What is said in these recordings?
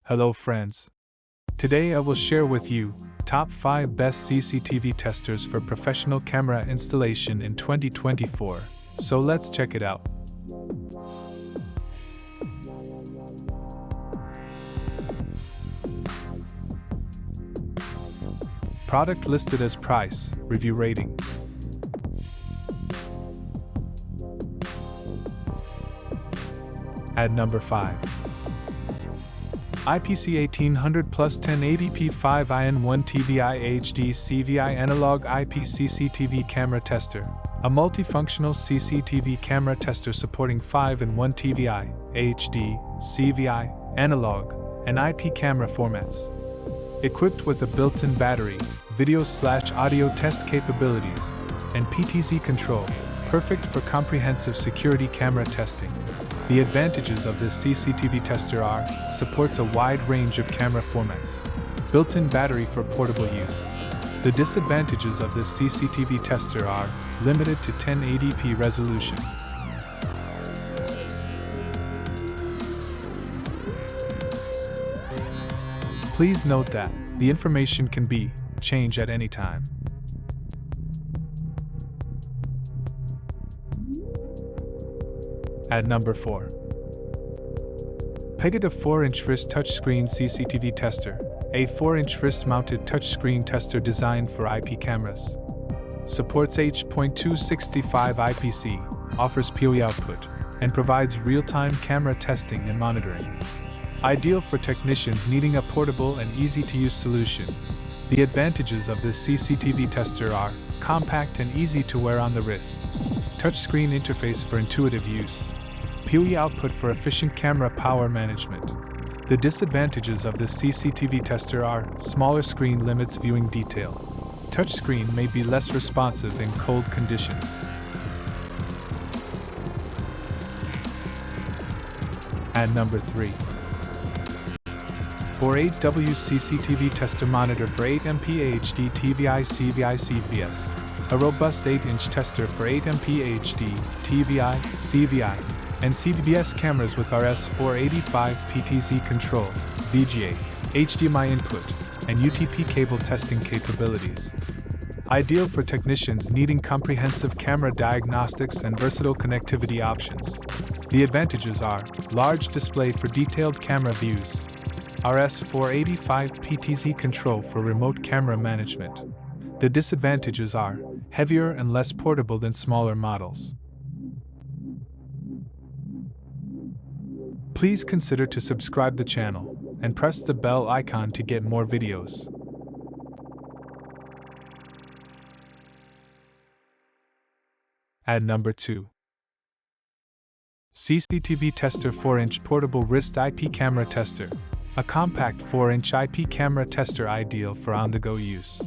Hello friends. Today I will share with you top 5 best CCTV testers for professional camera installation in 2024. So let's check it out. Product listed as price, review rating. At number 5. IPC 1800 plus 1080p 5in1 TVI HD CVI Analog IP CCTV Camera Tester, a multifunctional CCTV camera tester supporting 5in1 TVI, HD, CVI, Analog, and IP camera formats. Equipped with a built-in battery, video/audio test capabilities, and PTZ control, perfect for comprehensive security camera testing. The advantages of this CCTV tester are: supports a wide range of camera formats, built-in battery for portable use. The disadvantages of this CCTV tester are limited to 1080p resolution. Please note that the information can be changed at any time. At number 4. PEGATAH 4-inch wrist touchscreen CCTV tester, a 4-inch wrist-mounted touchscreen tester designed for IP cameras. Supports H.265 IPC, offers PoE output, and provides real-time camera testing and monitoring. Ideal for technicians needing a portable and easy-to-use solution. The advantages of this CCTV tester are compact and easy to wear on the wrist. Touchscreen interface for intuitive use. PoE output for efficient camera power management. The disadvantages of this CCTV tester are smaller screen limits viewing detail. Touchscreen may be less responsive in cold conditions. At number 3. 4.8W CCTV tester monitor for 8MP HD TVI CVI CVBS. A robust 8-inch tester for 8MP HD, TVI, CVI, and CVBS cameras with RS485 PTZ control, VGA, HDMI input, and UTP cable testing capabilities. Ideal for technicians needing comprehensive camera diagnostics and versatile connectivity options. The advantages are large display for detailed camera views, RS485 PTZ control for remote camera management. The disadvantages are heavier and less portable than smaller models. Please consider to subscribe the channel and press the bell icon to get more videos. At number 2. CCTV Tester 4-inch portable wrist IP camera tester. A compact 4-inch IP camera tester ideal for on-the-go use.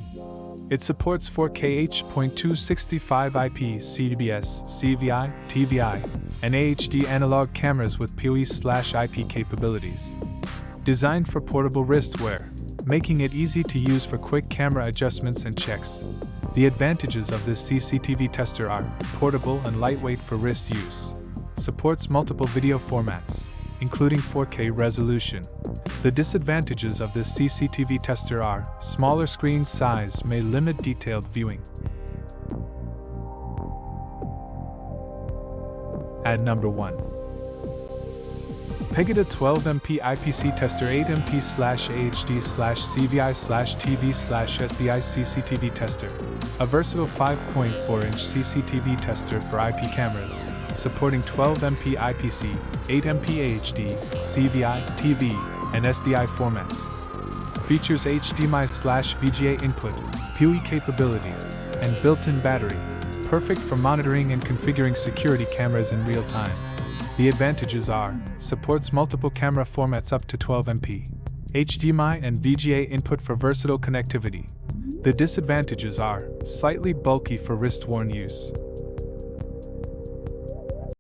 It supports 4K H.265 IP CVBS, CVI, TVI, and HD analog cameras with PoE/IP capabilities. Designed for portable wrist wear, making it easy to use for quick camera adjustments and checks. The advantages of this CCTV tester are portable and lightweight for wrist use. Supports multiple video formats, including 4K resolution. The disadvantages of this CCTV tester are smaller screen size may limit detailed viewing. At number 1. PEGATAH 12MP IPC tester 8MP/HD/CVI/TV/SDI CCTV tester. A versatile 5.4-inch CCTV tester for IP cameras, supporting 12MP IPC, 8MP HD, CVI, TV, and SDI formats. Features HDMI/VGA input, PoE capability, and built-in battery, perfect for monitoring and configuring security cameras in real time. The advantages are supports multiple camera formats up to 12MP, HDMI and VGA input for versatile connectivity. The disadvantages are slightly bulky for wrist-worn use.